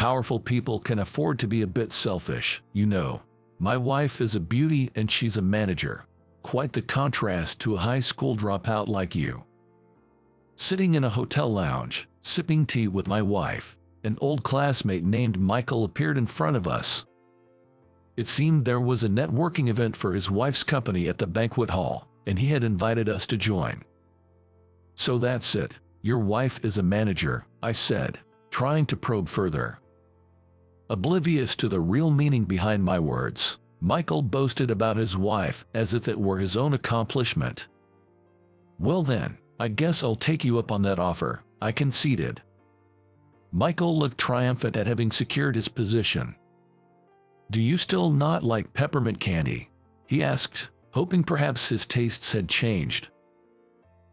Powerful people can afford to be a bit selfish, you know. My wife is a beauty and she's a manager. Quite the contrast to a high school dropout like you. Sitting in a hotel lounge, sipping tea with my wife, an old classmate named Michael appeared in front of us. It seemed there was a networking event for his wife's company at the banquet hall, and he had invited us to join. So that's it. Your wife is a manager, I said, trying to probe further. Oblivious to the real meaning behind my words, Michael boasted about his wife as if it were his own accomplishment. Well then, I guess I'll take you up on that offer, I conceded. Michael looked triumphant at having secured his position. Do you still not like peppermint candy? He asked, hoping perhaps his tastes had changed.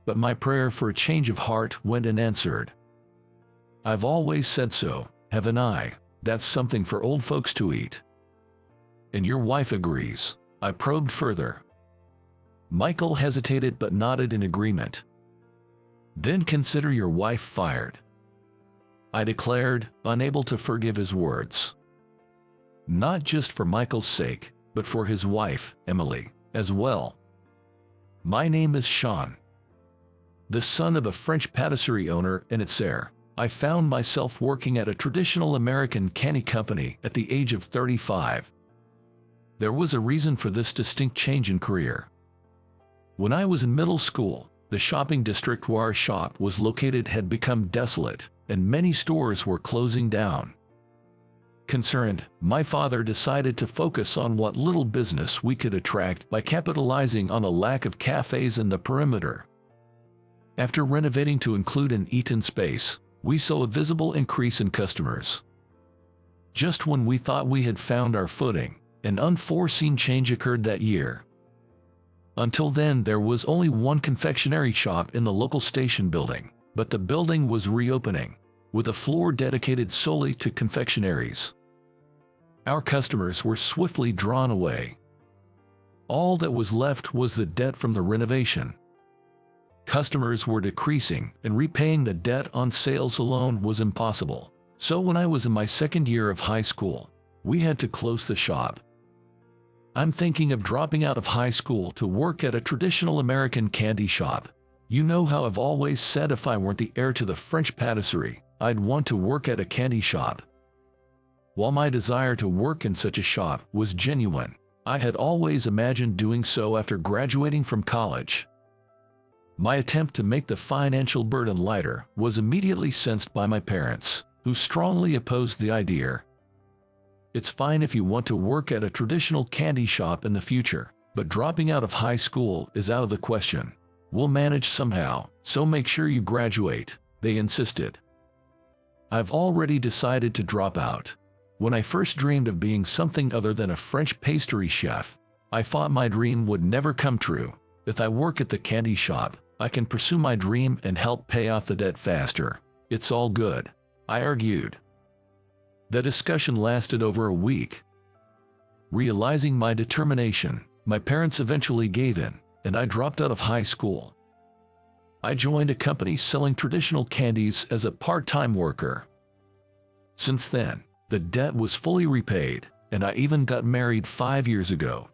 But my prayer for a change of heart went unanswered. I've always said so, haven't I? That's something for old folks to eat. And your wife agrees. I probed further. Michael hesitated but nodded in agreement. Then consider your wife fired, I declared, unable to forgive his words. Not just for Michael's sake, but for his wife, Emily, as well. My name is Sean. The son of a French patisserie owner and its heir, I found myself working at a traditional American candy company at the age of 35. There was a reason for this distinct change in career. When I was in middle school, the shopping district where our shop was located had become desolate, and many stores were closing down. Concerned, my father decided to focus on what little business we could attract by capitalizing on a lack of cafes in the perimeter. After renovating to include an eat-in space, we saw a visible increase in customers. Just when we thought we had found our footing, an unforeseen change occurred that year. Until then, there was only one confectionery shop in the local station building, but the building was reopening, with a floor dedicated solely to confectionaries. Our customers were swiftly drawn away. All that was left was the debt from the renovation. Customers were decreasing, and repaying the debt on sales alone was impossible. So when I was in my second year of high school, we had to close the shop. I'm thinking of dropping out of high school to work at a traditional American candy shop. You know how I've always said if I weren't the heir to the French patisserie, I'd want to work at a candy shop. While my desire to work in such a shop was genuine, I had always imagined doing so after graduating from college. My attempt to make the financial burden lighter was immediately sensed by my parents, who strongly opposed the idea. It's fine if you want to work at a traditional candy shop in the future, but dropping out of high school is out of the question. We'll manage somehow, so make sure you graduate, they insisted. I've already decided to drop out. When I first dreamed of being something other than a French pastry chef, I thought my dream would never come true. If I work at the candy shop, I can pursue my dream and help pay off the debt faster. It's all good, I argued. The discussion lasted over a week. Realizing my determination, my parents eventually gave in, and I dropped out of high school. I joined a company selling traditional candies as a part-time worker. Since then, the debt was fully repaid, and I even got married 5 years ago.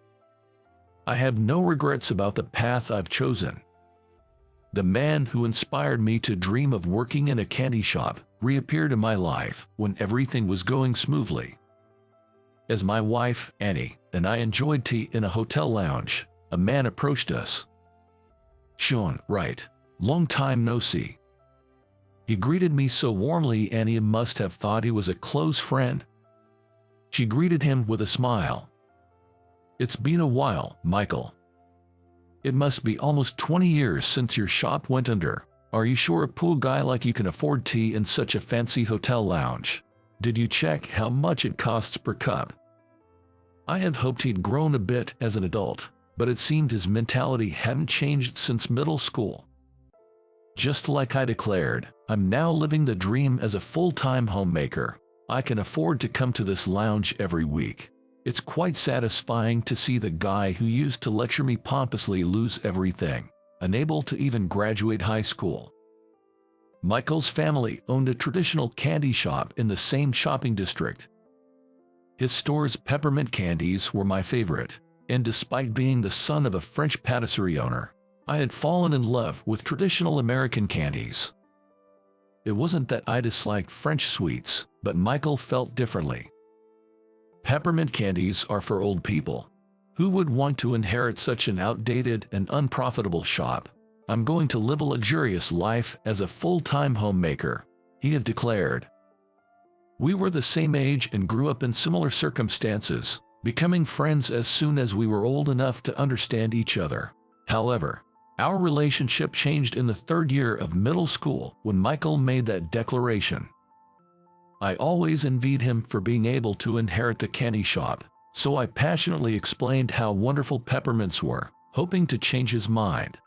I have no regrets about the path I've chosen. The man who inspired me to dream of working in a candy shop reappeared in my life when everything was going smoothly. As my wife, Annie, and I enjoyed tea in a hotel lounge, a man approached us. Sean, right. Long time no see. He greeted me so warmly Annie must have thought he was a close friend. She greeted him with a smile. It's been a while, Michael. It must be almost 20 years since your shop went under. Are you sure a poor guy like you can afford tea in such a fancy hotel lounge? Did you check how much it costs per cup? I had hoped he'd grown a bit as an adult, but it seemed his mentality hadn't changed since middle school. Just like I declared, I'm now living the dream as a full-time homemaker. I can afford to come to this lounge every week. It's quite satisfying to see the guy who used to lecture me pompously lose everything, unable to even graduate high school. Michael's family owned a traditional candy shop in the same shopping district. His store's peppermint candies were my favorite, and despite being the son of a French patisserie owner, I had fallen in love with traditional American candies. It wasn't that I disliked French sweets, but Michael felt differently. Peppermint candies are for old people. Who would want to inherit such an outdated and unprofitable shop? I'm going to live a luxurious life as a full-time homemaker, he had declared. We were the same age and grew up in similar circumstances, becoming friends as soon as we were old enough to understand each other. However, our relationship changed in the third year of middle school when Michael made that declaration. I always envied him for being able to inherit the candy shop, so I passionately explained how wonderful peppermints were, hoping to change his mind.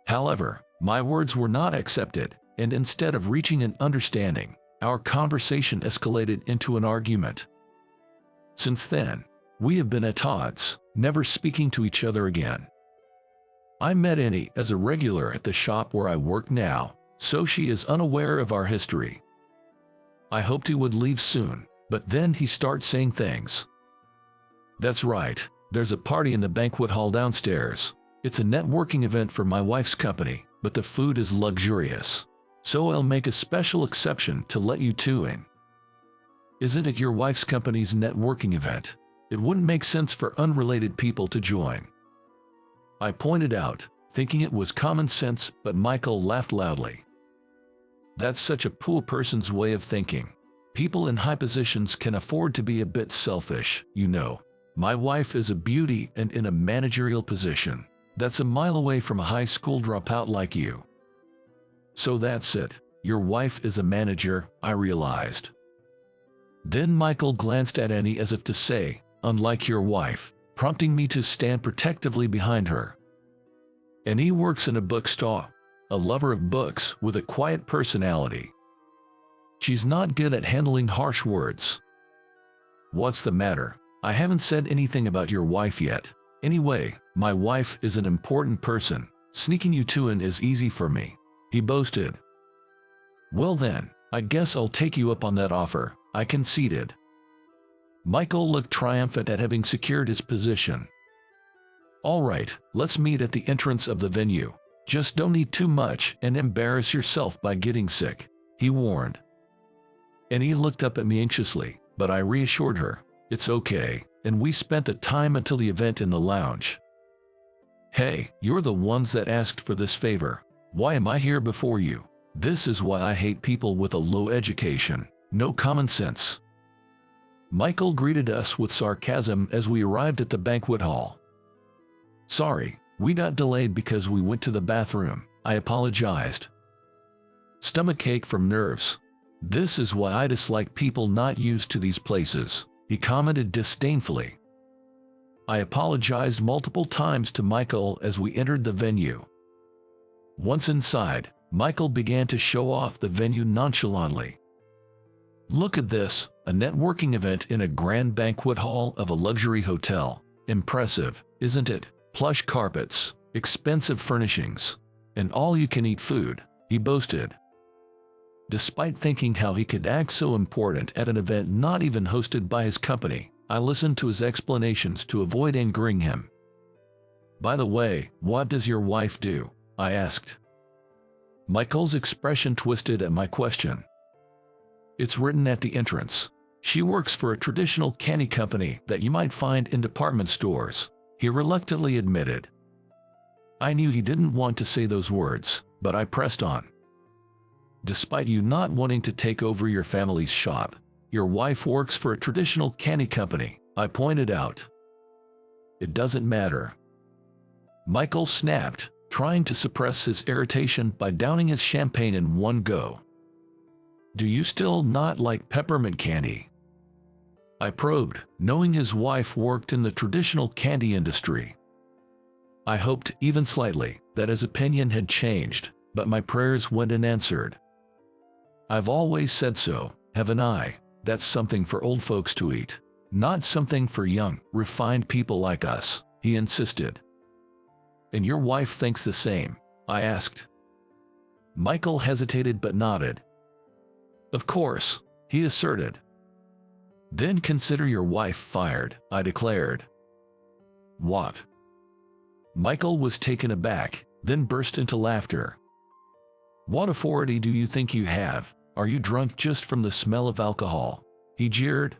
However, my words were not accepted, and instead of reaching an understanding, our conversation escalated into an argument. Since then, we have been at odds, never speaking to each other again. I met Annie as a regular at the shop where I work now, so she is unaware of our history. I hoped he would leave soon, but then he starts saying things. That's right, there's a party in the banquet hall downstairs. It's a networking event for my wife's company, but the food is luxurious. So I'll make a special exception to let you two in. Isn't it your wife's company's networking event? It wouldn't make sense for unrelated people to join. I pointed out, thinking it was common sense, but Michael laughed loudly. That's such a poor person's way of thinking. People in high positions can afford to be a bit selfish, you know. My wife is a beauty and in a managerial position. That's a mile away from a high school dropout like you. So that's it. Your wife is a manager, I realized. Then Michael glanced at Annie as if to say, unlike your wife, prompting me to stand protectively behind her. Annie works in a bookstore, a lover of books with a quiet personality. She's not good at handling harsh words. What's the matter? I haven't said anything about your wife yet. Anyway, my wife is an important person. Sneaking you two in is easy for me, he boasted. Well then, I guess I'll take you up on that offer, I conceded. Michael looked triumphant at having secured his position. All right, let's meet at the entrance of the venue. Just don't eat too much and embarrass yourself by getting sick, he warned. Annie looked up at me anxiously, but I reassured her, it's okay, and we spent the time until the event in the lounge. Hey, you're the ones that asked for this favor. Why am I here before you? This is why I hate people with a low education, no common sense. Michael greeted us with sarcasm as we arrived at the banquet hall. Sorry, we got delayed because we went to the bathroom, I apologized. Stomachache from nerves. This is why I dislike people not used to these places, he commented disdainfully. I apologized multiple times to Michael as we entered the venue. Once inside, Michael began to show off the venue nonchalantly. Look at this, a networking event in a grand banquet hall of a luxury hotel. Impressive, isn't it? Plush carpets, expensive furnishings, and all-you-can-eat food, he boasted. Despite thinking how he could act so important at an event not even hosted by his company, I listened to his explanations to avoid angering him. By the way, what does your wife do? I asked. Michael's expression twisted at my question. It's written at the entrance. She works for a traditional candy company that you might find in department stores, he reluctantly admitted. I knew he didn't want to say those words, but I pressed on. Despite you not wanting to take over your family's shop, your wife works for a traditional candy company, I pointed out. It doesn't matter. Michael snapped, trying to suppress his irritation by downing his champagne in one go. Do you still not like peppermint candy? I probed, knowing his wife worked in the traditional candy industry. I hoped, even slightly, that his opinion had changed, but my prayers went unanswered. I've always said so, haven't I? That's something for old folks to eat, not something for young, refined people like us, he insisted. And your wife thinks the same? I asked. Michael hesitated but nodded. Of course, he asserted. Then consider your wife fired, I declared. What? Michael was taken aback, then burst into laughter. What authority do you think you have? Are you drunk just from the smell of alcohol? He jeered.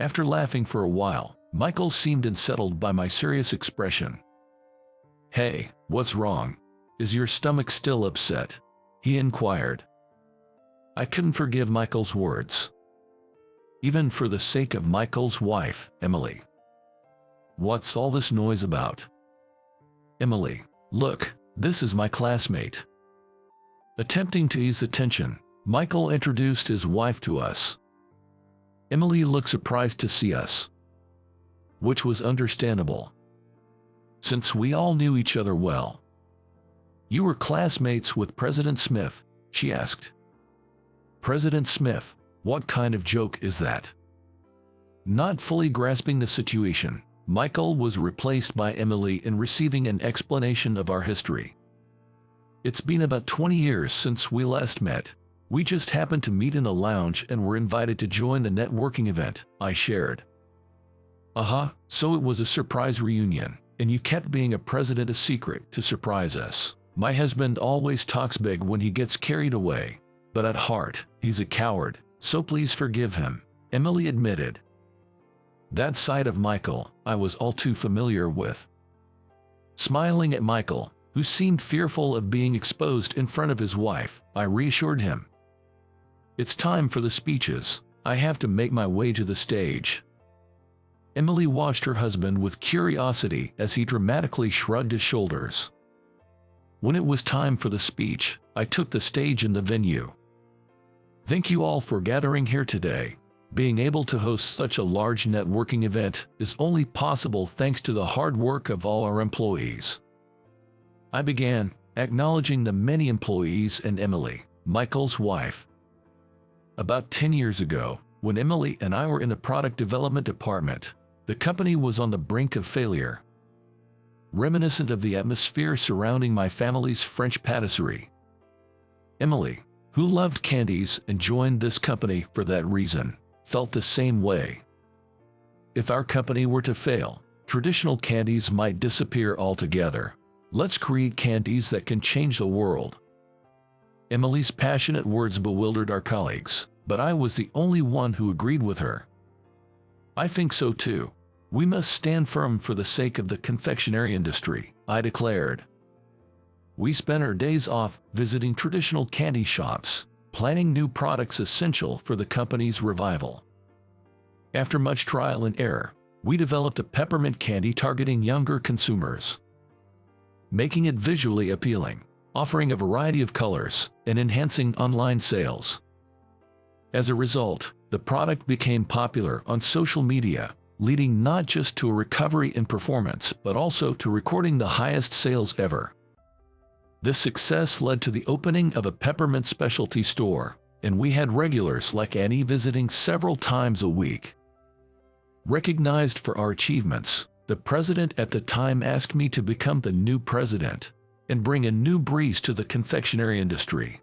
After laughing for a while, Michael seemed unsettled by my serious expression. Hey, what's wrong? Is your stomach still upset? He inquired. I couldn't forgive Michael's words. Even for the sake of Michael's wife, Emily. What's all this noise about? Emily, look, this is my classmate. Attempting to ease the tension, Michael introduced his wife to us. Emily looked surprised to see us, which was understandable, since we all knew each other well. You were classmates with President Smith, she asked. President Smith, what kind of joke is that? Not fully grasping the situation, Michael was replaced by Emily in receiving an explanation of our history. It's been about 20 years since we last met. We just happened to meet in a lounge and were invited to join the networking event, I shared. So it was a surprise reunion, and you kept being a president a secret to surprise us. My husband always talks big when he gets carried away, but at heart, he's a coward, so please forgive him, Emily admitted. That side of Michael, I was all too familiar with. Smiling at Michael, who seemed fearful of being exposed in front of his wife, I reassured him. It's time for the speeches. I have to make my way to the stage. Emily watched her husband with curiosity as he dramatically shrugged his shoulders. When it was time for the speech, I took the stage in the venue. Thank you all for gathering here today. Being able to host such a large networking event is only possible thanks to the hard work of all our employees. I began, acknowledging the many employees and Emily, Michael's wife. About 10 years ago, when Emily and I were in the product development department, the company was on the brink of failure. Reminiscent of the atmosphere surrounding my family's French patisserie. Emily, who loved candies and joined this company for that reason, felt the same way. If our company were to fail, traditional candies might disappear altogether. Let's create candies that can change the world. Emily's passionate words bewildered our colleagues, but I was the only one who agreed with her. I think so too. We must stand firm for the sake of the confectionery industry, I declared. We spent our days off visiting traditional candy shops, planning new products essential for the company's revival. After much trial and error, we developed a peppermint candy targeting younger consumers, making it visually appealing, offering a variety of colors, and enhancing online sales. As a result, the product became popular on social media, leading not just to a recovery in performance but also to recording the highest sales ever. This success led to the opening of a peppermint specialty store, and we had regulars like Annie visiting several times a week. Recognized for our achievements, the president at the time asked me to become the new president and bring a new breeze to the confectionery industry.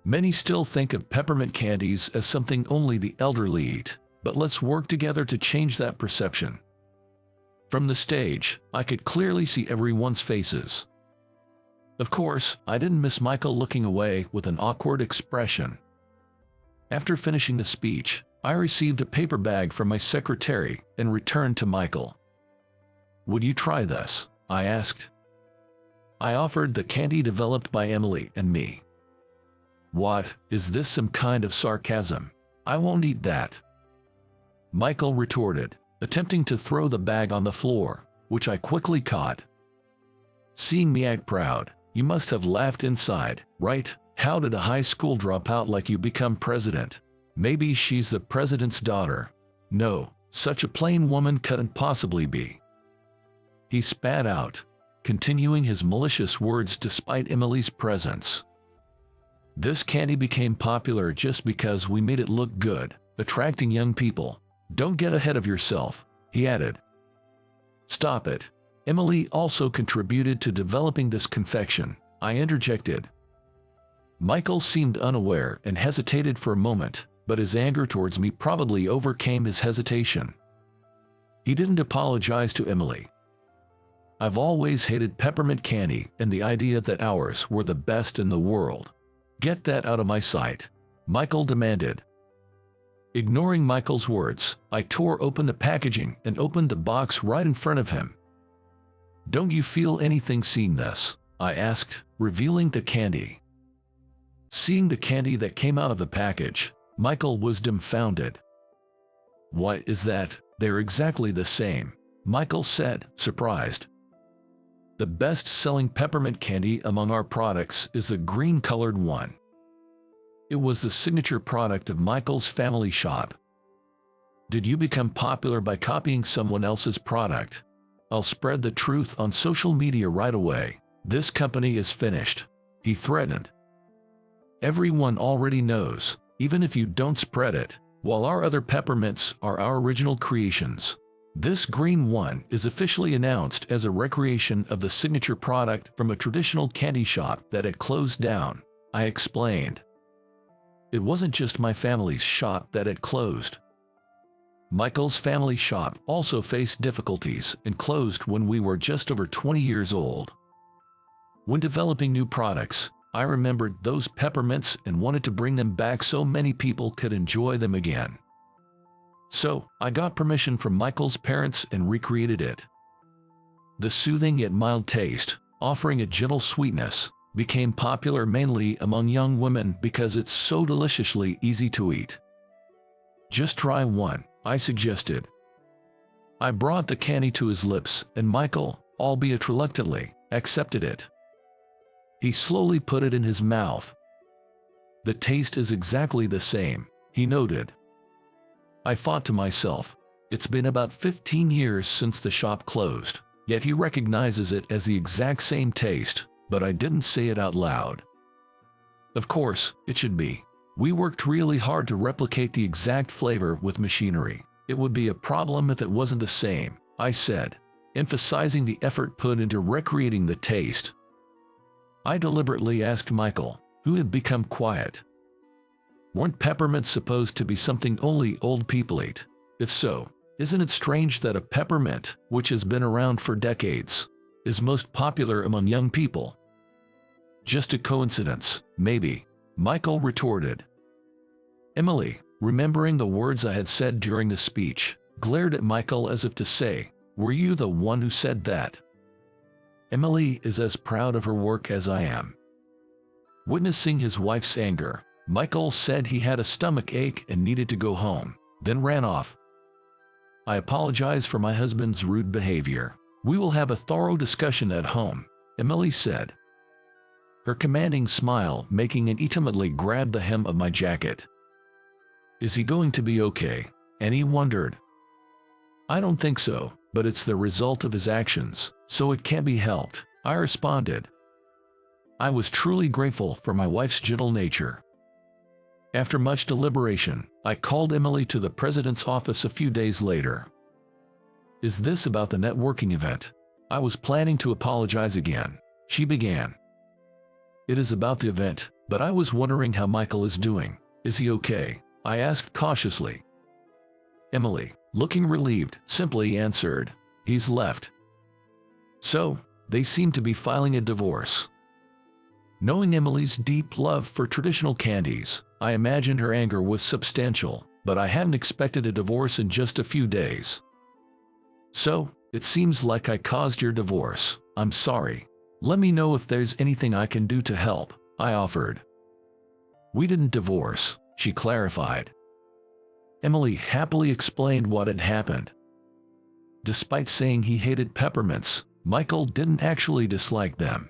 Many still think of peppermint candies as something only the elderly eat, but let's work together to change that perception. From the stage, I could clearly see everyone's faces. Of course, I didn't miss Michael looking away with an awkward expression. After finishing the speech, I received a paper bag from my secretary and returned to Michael. Would you try this? I asked. I offered the candy developed by Emily and me. What, is this some kind of sarcasm? I won't eat that, Michael retorted, attempting to throw the bag on the floor, which I quickly caught. Seeing me act proud, you must have laughed inside, right? How did a high school dropout like you become president? Maybe she's the president's daughter. No, such a plain woman couldn't possibly be. He spat out, continuing his malicious words despite Emily's presence. This candy became popular just because we made it look good, attracting young people. Don't get ahead of yourself, he added. Stop it. Emily also contributed to developing this confection, I interjected. Michael seemed unaware and hesitated for a moment, but his anger towards me probably overcame his hesitation. He didn't apologize to Emily. I've always hated peppermint candy and the idea that ours were the best in the world. Get that out of my sight, Michael demanded. Ignoring Michael's words, I tore open the packaging and opened the box right in front of him. Don't you feel anything seeing this? I asked, revealing the candy. Seeing the candy that came out of the package, Michael was dumbfounded. What is that? They're exactly the same, Michael said, surprised. The best-selling peppermint candy among our products is the green-colored one. It was the signature product of Michael's family shop. Did you become popular by copying someone else's product? I'll spread the truth on social media right away. This company is finished, he threatened. Everyone already knows, even if you don't spread it, while our other peppermints are our original creations. This green one is officially announced as a recreation of the signature product from a traditional candy shop that had closed down, I explained. It wasn't just my family's shop that had closed. Michael's family shop also faced difficulties and closed when we were just over 20 years old. When developing new products, I remembered those peppermints and wanted to bring them back so many people could enjoy them again. So, I got permission from Michael's parents and recreated it. The soothing yet mild taste, offering a gentle sweetness, became popular mainly among young women because it's so deliciously easy to eat. Just try one, I suggested. I brought the candy to his lips and Michael, albeit reluctantly, accepted it. He slowly put it in his mouth. The taste is exactly the same, he noted. I thought to myself, it's been about 15 years since the shop closed, yet he recognizes it as the exact same taste, but I didn't say it out loud. Of course, it should be. We worked really hard to replicate the exact flavor with machinery. It would be a problem if it wasn't the same, I said, emphasizing the effort put into recreating the taste. I deliberately asked Michael, who had become quiet. Weren't peppermints supposed to be something only old people eat? If so, isn't it strange that a peppermint, which has been around for decades, is most popular among young people? Just a coincidence, maybe, Michael retorted. Emily, remembering the words I had said during the speech, glared at Michael as if to say, were you the one who said that? Emily is as proud of her work as I am. Witnessing his wife's anger, Michael said he had a stomach ache and needed to go home, then ran off. I apologize for my husband's rude behavior. We will have a thorough discussion at home, Emily said. Her commanding smile making it intimately grab the hem of my jacket. Is he going to be okay? Annie wondered. I don't think so, but it's the result of his actions, so it can't be helped, I responded. I was truly grateful for my wife's gentle nature. After much deliberation, I called Emily to the president's office a few days later. Is this about the networking event? I was planning to apologize again, she began. It is about the event, but I was wondering how Michael is doing. Is he okay? I asked cautiously. Emily, looking relieved, simply answered, he's left. So, they seem to be filing a divorce. Knowing Emily's deep love for traditional candies, I imagined her anger was substantial, but I hadn't expected a divorce in just a few days. So, it seems like I caused your divorce. I'm sorry. Let me know if there's anything I can do to help, I offered. We didn't divorce, she clarified. Emily happily explained what had happened. Despite saying he hated peppermints, Michael didn't actually dislike them.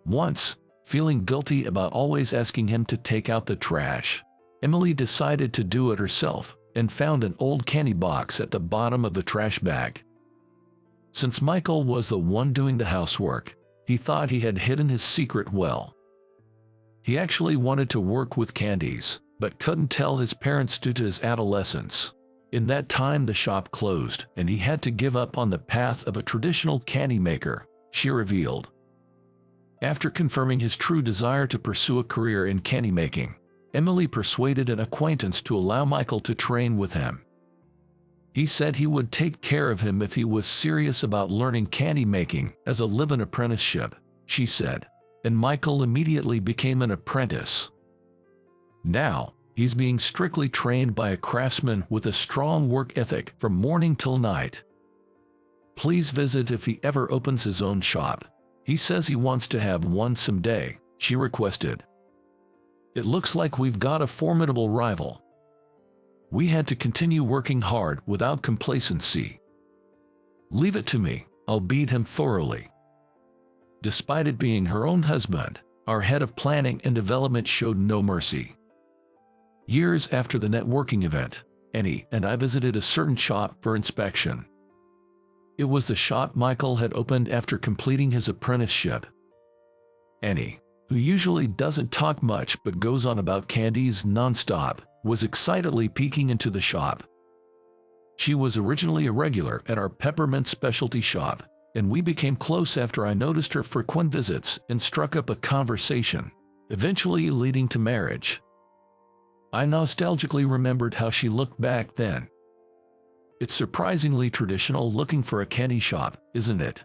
Once, feeling guilty about always asking him to take out the trash, Emily decided to do it herself and found an old candy box at the bottom of the trash bag. Since Michael was the one doing the housework, he thought he had hidden his secret well. He actually wanted to work with candies, but couldn't tell his parents due to his adolescence. In that time the shop closed and he had to give up on the path of a traditional candy maker, she revealed. After confirming his true desire to pursue a career in candy making, Emily persuaded an acquaintance to allow Michael to train with him. He said he would take care of him if he was serious about learning candy making as a live-in apprenticeship, she said, and Michael immediately became an apprentice. Now, he's being strictly trained by a craftsman with a strong work ethic from morning till night. Please visit if he ever opens his own shop. He says he wants to have one someday, she requested. It looks like we've got a formidable rival. We had to continue working hard without complacency. Leave it to me, I'll beat him thoroughly. Despite it being her own husband, our head of planning and development showed no mercy. Years after the networking event, Annie and I visited a certain shop for inspection. It was the shop Michael had opened after completing his apprenticeship. Annie, who usually doesn't talk much but goes on about candies non-stop, was excitedly peeking into the shop. She was originally a regular at our peppermint specialty shop, and we became close after I noticed her frequent visits and struck up a conversation, eventually leading to marriage. I nostalgically remembered how she looked back then. It's surprisingly traditional looking for a candy shop, isn't it?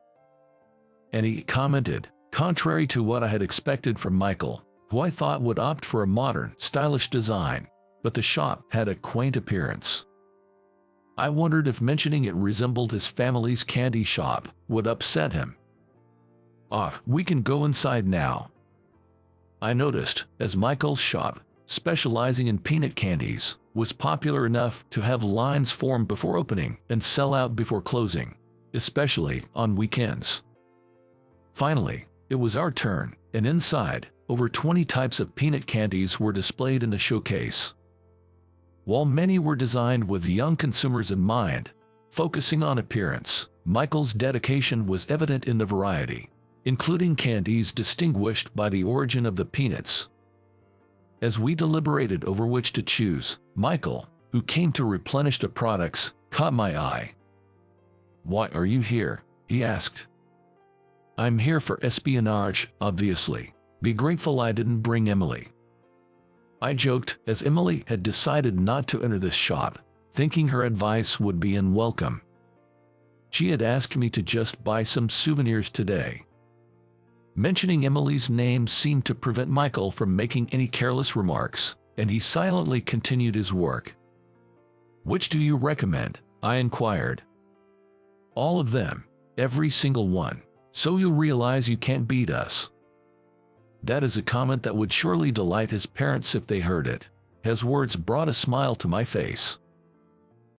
Annie commented, contrary to what I had expected from Michael, who I thought would opt for a modern, stylish design, but the shop had a quaint appearance. I wondered if mentioning it resembled his family's candy shop would upset him. We can go inside now. I noticed, as Michael's shop, specializing in peanut candies, was popular enough to have lines form before opening and sell out before closing, especially on weekends. Finally, it was our turn, and inside, over 20 types of peanut candies were displayed in the showcase. While many were designed with young consumers in mind, focusing on appearance, Michael's dedication was evident in the variety, including candies distinguished by the origin of the peanuts. As we deliberated over which to choose, Michael, who came to replenish the products, caught my eye. "Why are you here?" he asked. "I'm here for espionage, obviously. Be grateful I didn't bring Emily." I joked, as Emily had decided not to enter this shop, thinking her advice would be unwelcome. She had asked me to just buy some souvenirs today. Mentioning Emily's name seemed to prevent Michael from making any careless remarks, and he silently continued his work. "Which do you recommend?" I inquired. "All of them, every single one, so you'll realize you can't beat us." That is a comment that would surely delight his parents if they heard it. His words brought a smile to my face.